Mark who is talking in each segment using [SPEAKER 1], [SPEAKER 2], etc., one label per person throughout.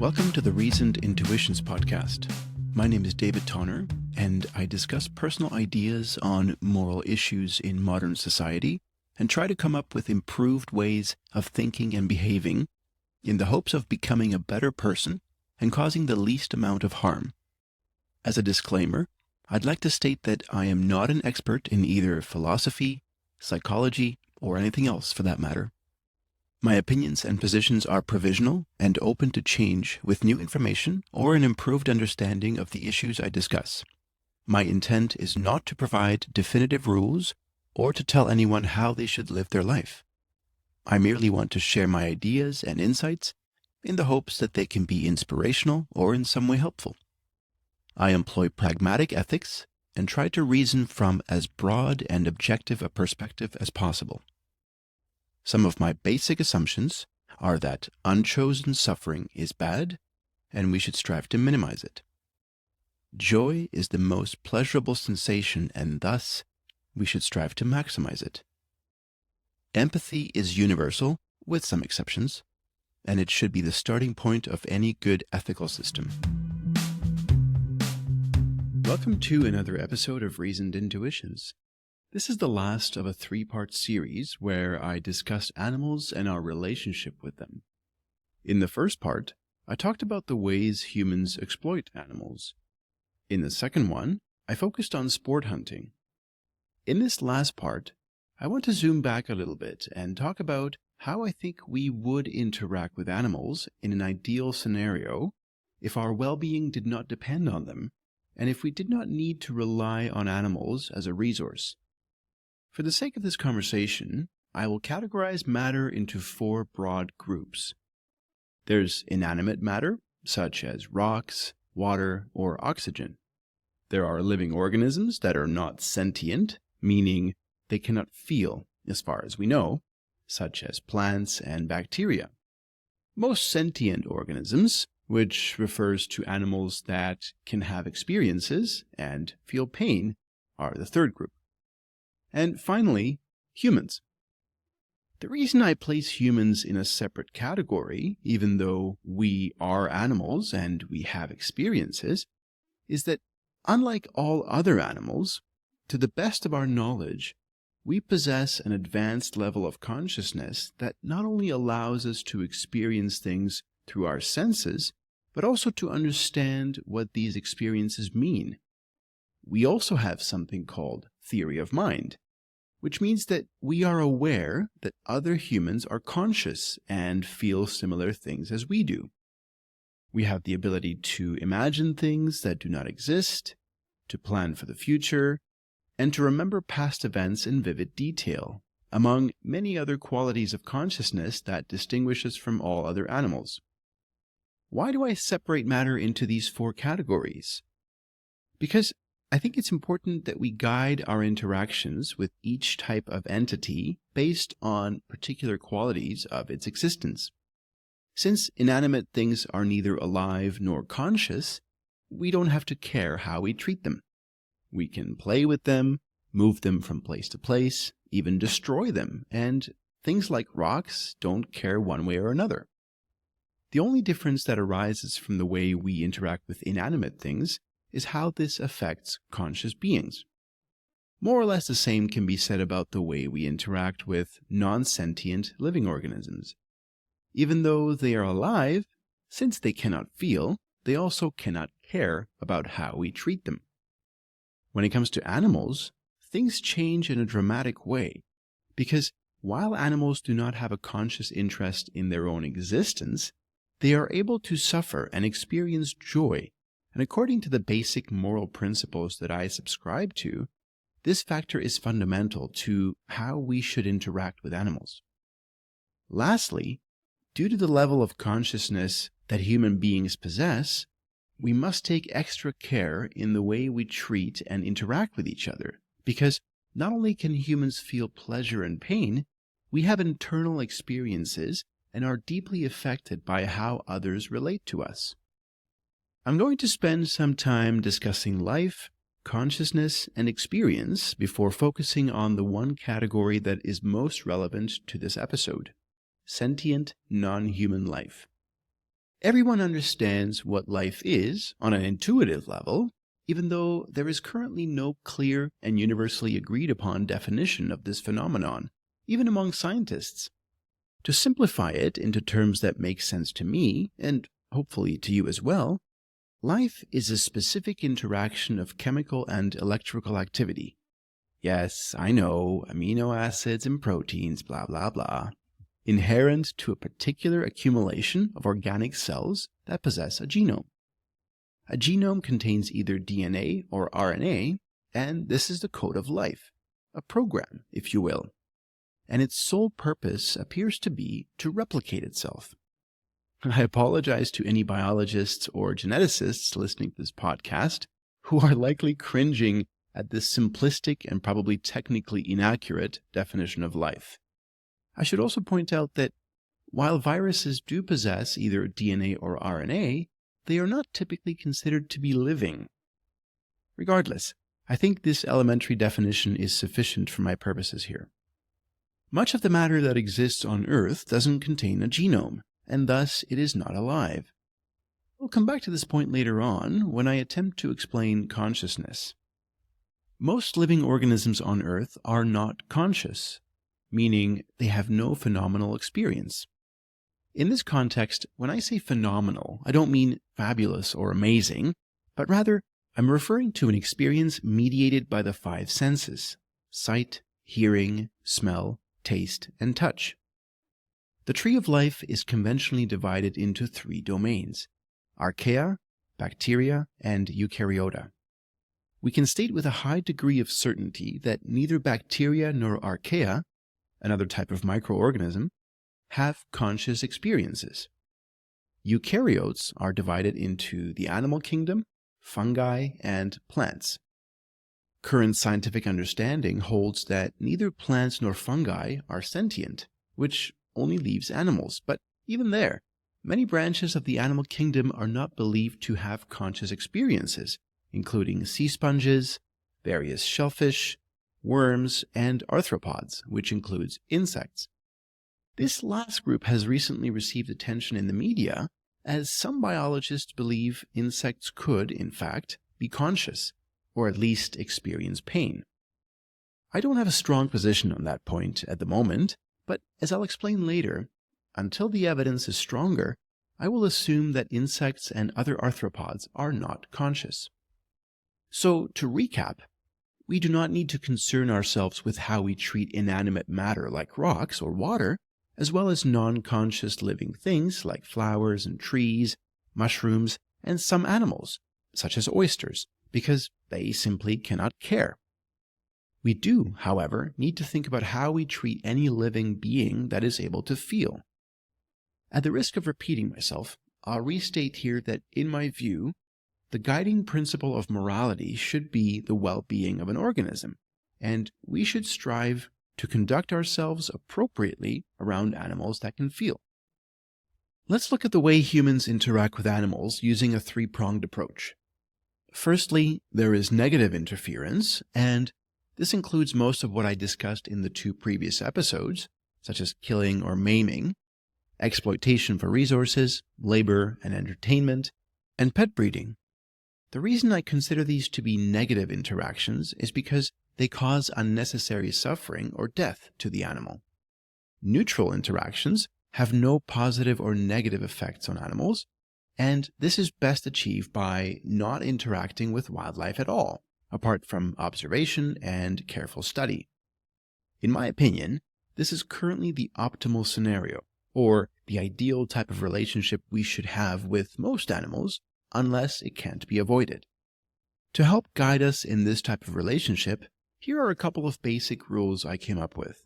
[SPEAKER 1] Welcome to the Reasoned Intuitions podcast. My name is David Tonner, and I discuss personal ideas on moral issues in modern society and try to come up with improved ways of thinking and behaving in the hopes of becoming a better person and causing the least amount of harm. As a disclaimer, I'd like to state that I am not an expert in either philosophy, psychology, or anything else for that matter. My opinions and positions are provisional and open to change with new information or an improved understanding of the issues I discuss. My intent is not to provide definitive rules or to tell anyone how they should live their life. I merely want to share my ideas and insights in the hopes that they can be inspirational or in some way helpful. I employ pragmatic ethics and try to reason from as broad and objective a perspective as possible. Some of my basic assumptions are that unchosen suffering is bad, and we should strive to minimize it. Joy is the most pleasurable sensation, and thus we should strive to maximize it. Empathy is universal, with some exceptions, and it should be the starting point of any good ethical system. Welcome to another episode of Reasoned Intuitions. This is the last of a three-part series where I discussed animals and our relationship with them. In the first part, I talked about the ways humans exploit animals. In the second one, I focused on sport hunting. In this last part, I want to zoom back a little bit and talk about how I think we would interact with animals in an ideal scenario if our well-being did not depend on them, and if we did not need to rely on animals as a resource. For the sake of this conversation, I will categorize matter into four broad groups. There's inanimate matter, such as rocks, water, or oxygen. There are living organisms that are not sentient, meaning they cannot feel, as far as we know, such as plants and bacteria. Most sentient organisms, which refers to animals that can have experiences and feel pain, are the third group. And finally, humans. The reason I place humans in a separate category, even though we are animals and we have experiences, is that unlike all other animals, to the best of our knowledge, we possess an advanced level of consciousness that not only allows us to experience things through our senses, but also to understand what these experiences mean. We also have something called theory of mind, which means that we are aware that other humans are conscious and feel similar things as we do. We have the ability to imagine things that do not exist, to plan for the future, and to remember past events in vivid detail, among many other qualities of consciousness that distinguish us from all other animals. Why do I separate matter into these four categories? Because I think it's important that we guide our interactions with each type of entity based on particular qualities of its existence. Since inanimate things are neither alive nor conscious, we don't have to care how we treat them. We can play with them, move them from place to place, even destroy them, and things like rocks don't care one way or another. The only difference that arises from the way we interact with inanimate things is how this affects conscious beings. More or less the same can be said about the way we interact with non-sentient living organisms. Even though they are alive, since they cannot feel, they also cannot care about how we treat them. When it comes to animals, things change in a dramatic way, because while animals do not have a conscious interest in their own existence, they are able to suffer and experience joy. And according to the basic moral principles that I subscribe to, this factor is fundamental to how we should interact with animals. Lastly, due to the level of consciousness that human beings possess, we must take extra care in the way we treat and interact with each other, because not only can humans feel pleasure and pain, we have internal experiences and are deeply affected by how others relate to us. I'm going to spend some time discussing life, consciousness, and experience before focusing on the one category that is most relevant to this episode: sentient, non-human life. Everyone understands what life is on an intuitive level, even though there is currently no clear and universally agreed upon definition of this phenomenon, even among scientists. To simplify it into terms that make sense to me, and hopefully to you as well, life is a specific interaction of chemical and electrical activity. Yes, I know, amino acids and proteins, blah blah blah, inherent to a particular accumulation of organic cells that possess a genome. A genome contains either DNA or RNA, and this is the code of life, a program, if you will. And its sole purpose appears to be to replicate itself. I apologize to any biologists or geneticists listening to this podcast who are likely cringing at this simplistic and probably technically inaccurate definition of life. I should also point out that while viruses do possess either DNA or RNA, they are not typically considered to be living. Regardless, I think this elementary definition is sufficient for my purposes here. Much of the matter that exists on Earth doesn't contain a genome, and thus it is not alive. We'll come back to this point later on when I attempt to explain consciousness. Most living organisms on Earth are not conscious, meaning they have no phenomenal experience. In this context, when I say phenomenal, I don't mean fabulous or amazing, but rather I'm referring to an experience mediated by the 5 senses: sight, hearing, smell, taste, and touch. The tree of life is conventionally divided into 3 domains: archaea, bacteria, and eukaryota. We can state with a high degree of certainty that neither bacteria nor archaea, another type of microorganism, have conscious experiences. Eukaryotes are divided into the animal kingdom, fungi, and plants. Current scientific understanding holds that neither plants nor fungi are sentient, which only leaves animals, but even there, many branches of the animal kingdom are not believed to have conscious experiences, including sea sponges, various shellfish, worms, and arthropods, which includes insects. This last group has recently received attention in the media, as some biologists believe insects could, in fact, be conscious, or at least experience pain. I don't have a strong position on that point at the moment, but as I'll explain later, until the evidence is stronger, I will assume that insects and other arthropods are not conscious. So, to recap, we do not need to concern ourselves with how we treat inanimate matter like rocks or water, as well as non-conscious living things like flowers and trees, mushrooms, and some animals, such as oysters, because they simply cannot care. We do, however, need to think about how we treat any living being that is able to feel. At the risk of repeating myself, I'll restate here that, in my view, the guiding principle of morality should be the well-being of an organism, and we should strive to conduct ourselves appropriately around animals that can feel. Let's look at the way humans interact with animals using a 3-pronged approach. Firstly, there is negative interference, and this includes most of what I discussed in the 2 previous episodes, such as killing or maiming, exploitation for resources, labor and entertainment, and pet breeding. The reason I consider these to be negative interactions is because they cause unnecessary suffering or death to the animal. Neutral interactions have no positive or negative effects on animals, and this is best achieved by not interacting with wildlife at all, apart from observation and careful study. In my opinion, this is currently the optimal scenario, or the ideal type of relationship we should have with most animals, unless it can't be avoided. To help guide us in this type of relationship, here are a couple of basic rules I came up with.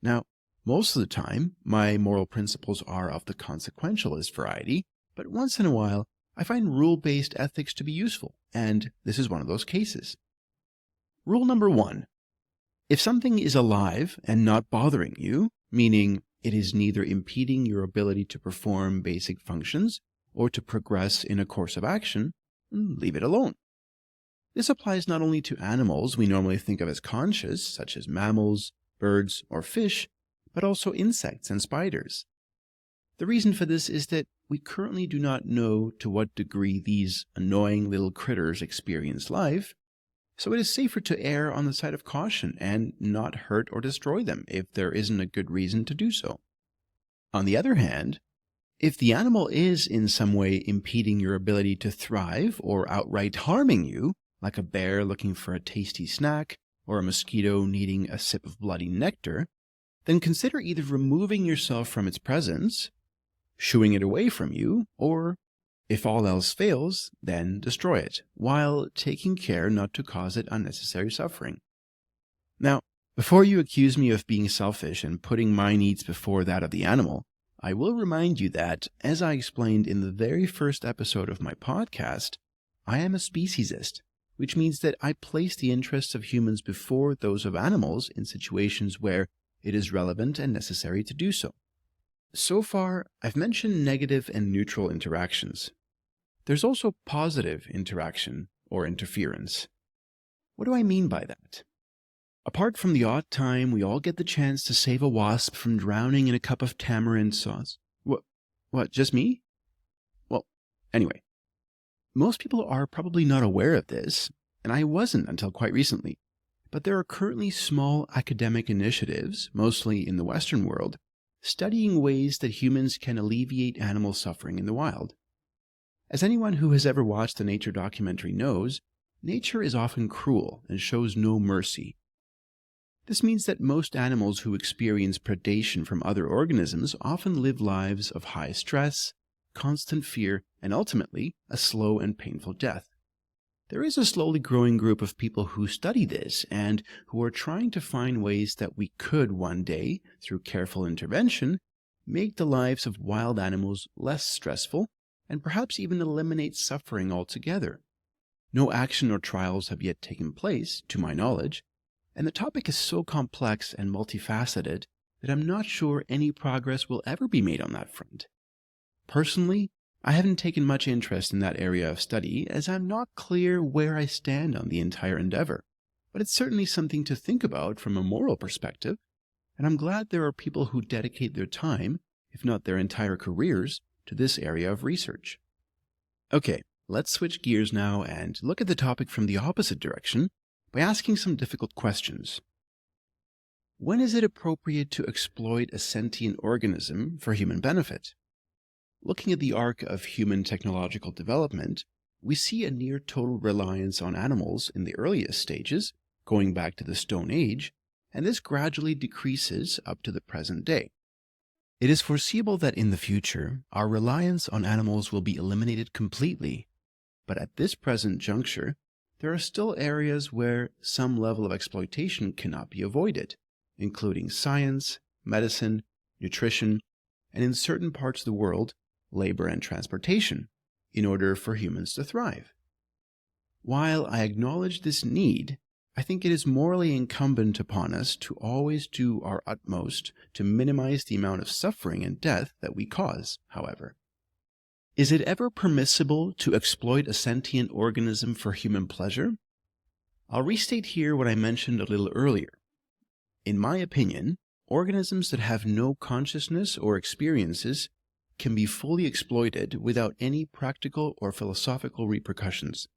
[SPEAKER 1] Now, most of the time, my moral principles are of the consequentialist variety, but once in a while, I find rule-based ethics to be useful, and this is one of those cases. Rule number 1. If something is alive and not bothering you, meaning it is neither impeding your ability to perform basic functions or to progress in a course of action, leave it alone. This applies not only to animals we normally think of as conscious, such as mammals, birds, or fish, but also insects and spiders. The reason for this is that we currently do not know to what degree these annoying little critters experience life, so it is safer to err on the side of caution and not hurt or destroy them if there isn't a good reason to do so. On the other hand, if the animal is in some way impeding your ability to thrive or outright harming you, like a bear looking for a tasty snack or a mosquito needing a sip of bloody nectar, then consider either removing yourself from its presence, shooing it away from you, or, if all else fails, then destroy it, while taking care not to cause it unnecessary suffering. Now, before you accuse me of being selfish and putting my needs before that of the animal, I will remind you that, as I explained in the very first episode of my podcast, I am a speciesist, which means that I place the interests of humans before those of animals in situations where it is relevant and necessary to do so. So far, I've mentioned negative and neutral interactions. There's also positive interaction or interference. What do I mean by that? Apart from the odd time we all get the chance to save a wasp from drowning in a cup of tamarind sauce. What, just me? Well, anyway. Most people are probably not aware of this, and I wasn't until quite recently. But there are currently small academic initiatives, mostly in the Western world, studying ways that humans can alleviate animal suffering in the wild. As anyone who has ever watched a nature documentary knows, nature is often cruel and shows no mercy. This means that most animals who experience predation from other organisms often live lives of high stress, constant fear, and ultimately a slow and painful death. There is a slowly growing group of people who study this and who are trying to find ways that we could one day, through careful intervention, make the lives of wild animals less stressful and perhaps even eliminate suffering altogether. No action or trials have yet taken place, to my knowledge, and the topic is so complex and multifaceted that I'm not sure any progress will ever be made on that front. Personally, I haven't taken much interest in that area of study as I'm not clear where I stand on the entire endeavor, but it's certainly something to think about from a moral perspective, and I'm glad there are people who dedicate their time, if not their entire careers, to this area of research. Okay, let's switch gears now and look at the topic from the opposite direction by asking some difficult questions. When is it appropriate to exploit a sentient organism for human benefit? Looking at the arc of human technological development, we see a near total reliance on animals in the earliest stages, going back to the Stone Age, and this gradually decreases up to the present day. It is foreseeable that in the future, our reliance on animals will be eliminated completely, but at this present juncture, there are still areas where some level of exploitation cannot be avoided, including science, medicine, nutrition, and in certain parts of the world, labor and transportation, in order for humans to thrive. While I acknowledge this need, I think it is morally incumbent upon us to always do our utmost to minimize the amount of suffering and death that we cause, however. Is it ever permissible to exploit a sentient organism for human pleasure? I'll restate here what I mentioned a little earlier. In my opinion, organisms that have no consciousness or experiences can be fully exploited without any practical or philosophical repercussions.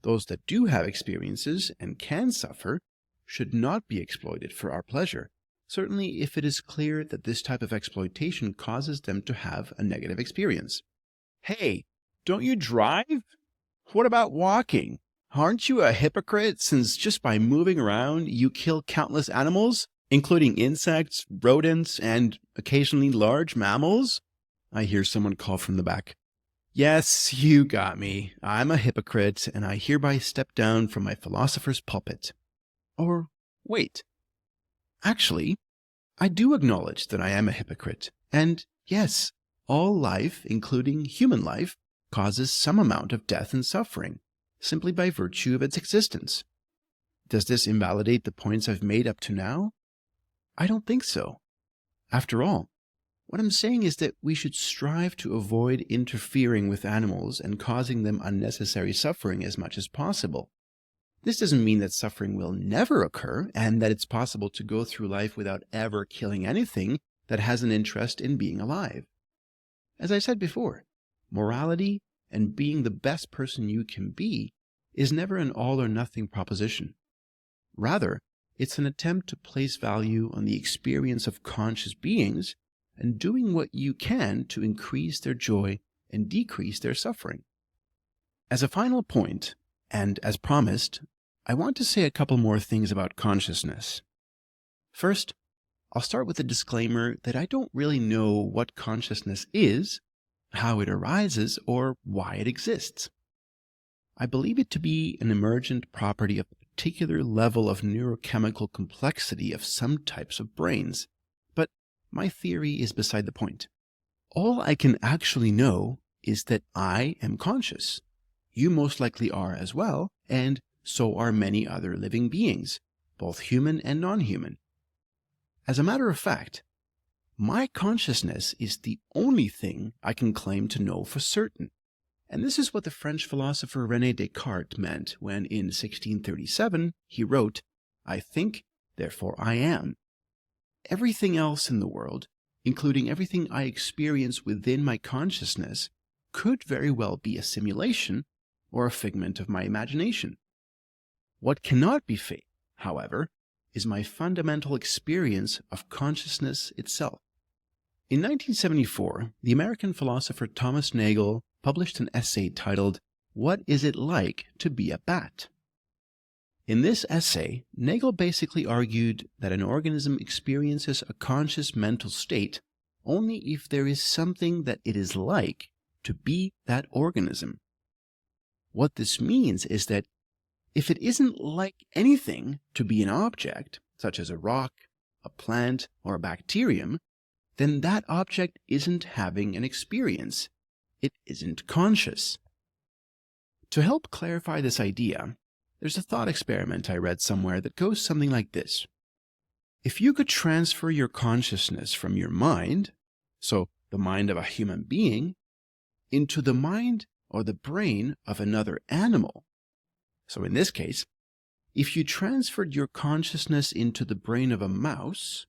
[SPEAKER 1] Those that do have experiences and can suffer should not be exploited for our pleasure, certainly if it is clear that this type of exploitation causes them to have a negative experience. Hey, don't you drive? What about walking? Aren't you a hypocrite since just by moving around you kill countless animals, including insects, rodents, and occasionally large mammals? I hear someone call from the back. Yes, you got me. I'm a hypocrite, and I hereby step down from my philosopher's pulpit. Or, wait. Actually, I do acknowledge that I am a hypocrite, and yes, all life, including human life, causes some amount of death and suffering, simply by virtue of its existence. Does this invalidate the points I've made up to now? I don't think so. After all, what I'm saying is that we should strive to avoid interfering with animals and causing them unnecessary suffering as much as possible. This doesn't mean that suffering will never occur and that it's possible to go through life without ever killing anything that has an interest in being alive. As I said before, morality and being the best person you can be is never an all-or-nothing proposition. Rather, it's an attempt to place value on the experience of conscious beings and doing what you can to increase their joy and decrease their suffering. As a final point, and as promised, I want to say a couple more things about consciousness. First, I'll start with a disclaimer that I don't really know what consciousness is, how it arises, or why it exists. I believe it to be an emergent property of a particular level of neurochemical complexity of some types of brains, but my theory is beside the point. All I can actually know is that I am conscious. You most likely are as well, and so are many other living beings, both human and non-human. As a matter of fact, my consciousness is the only thing I can claim to know for certain. And this is what the French philosopher René Descartes meant when in 1637 he wrote, "I think, therefore I am." Everything else in the world, including everything I experience within my consciousness, could very well be a simulation or a figment of my imagination. What cannot be fake, however, is my fundamental experience of consciousness itself. In 1974, the American philosopher Thomas Nagel published an essay titled, "What is it like to be a bat?" In this essay, Nagel basically argued that an organism experiences a conscious mental state only if there is something that it is like to be that organism. What this means is that if it isn't like anything to be an object, such as a rock, a plant, or a bacterium, then that object isn't having an experience. It isn't conscious. To help clarify this idea, there's a thought experiment I read somewhere that goes something like this. If you could transfer your consciousness from your mind, so the mind of a human being, into the mind or the brain of another animal, so in this case, if you transferred your consciousness into the brain of a mouse,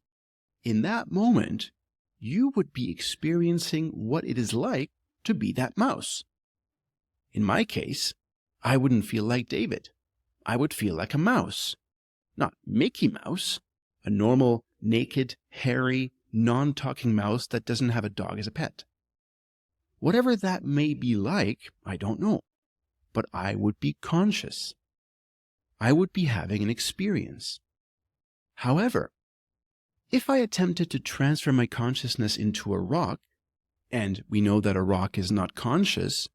[SPEAKER 1] in that moment, you would be experiencing what it is like to be that mouse. In my case, I wouldn't feel like David. I would feel like a mouse. Not Mickey Mouse, a normal, naked, hairy, non-talking mouse that doesn't have a dog as a pet. Whatever that may be like, I don't know. But I would be conscious. I would be having an experience. However, if I attempted to transfer my consciousness into a rock, and we know that a rock is not conscious,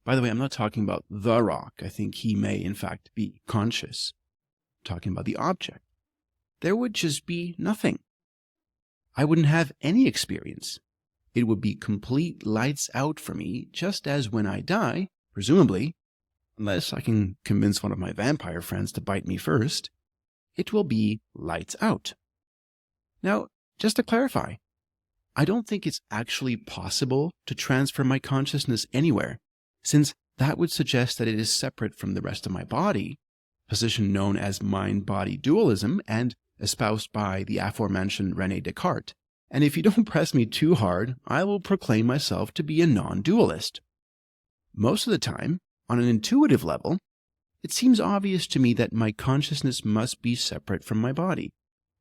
[SPEAKER 1] by the way, I'm not talking about the rock. I think he may, in fact, be conscious. I'm talking about the object. There would just be nothing. I wouldn't have any experience. It would be complete lights out for me, just as when I die, presumably, unless I can convince one of my vampire friends to bite me first, it will be lights out. Now, just to clarify, I don't think it's actually possible to transfer my consciousness anywhere, since that would suggest that it is separate from the rest of my body, a position known as mind-body dualism and espoused by the aforementioned René Descartes. And if you don't press me too hard, I will proclaim myself to be a non-dualist. Most of the time, on an intuitive level, it seems obvious to me that my consciousness must be separate from my body,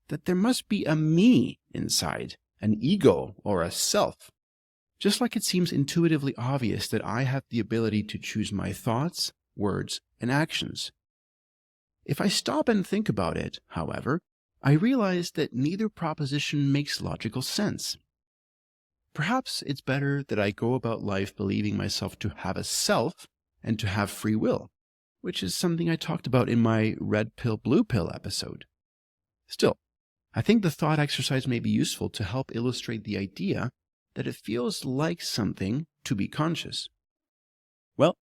[SPEAKER 1] that there must be a me inside, an ego or a self, just like it seems intuitively obvious that I have the ability to choose my thoughts, words, and actions. If I stop and think about it, however, I realize that neither proposition makes logical sense. Perhaps it's better that I go about life believing myself to have a self and to have free will, which is something I talked about in my red pill, blue pill episode. Still, I think the thought exercise may be useful to help illustrate the idea that it feels like something to be conscious. Well,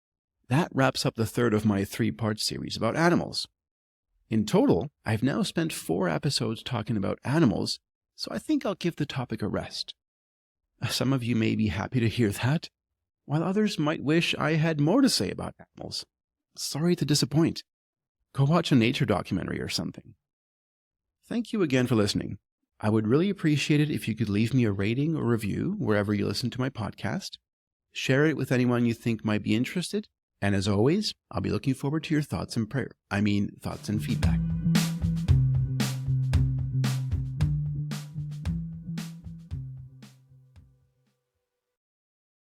[SPEAKER 1] that wraps up the third of my 3-part series about animals. In total, I've now spent 4 episodes talking about animals, so I think I'll give the topic a rest. Some of you may be happy to hear that, while others might wish I had more to say about animals. Sorry to disappoint. Go watch a nature documentary or something. Thank you again for listening. I would really appreciate it if you could leave me a rating or review wherever you listen to my podcast. Share it with anyone you think might be interested. And as always, I'll be looking forward to your thoughts and feedback.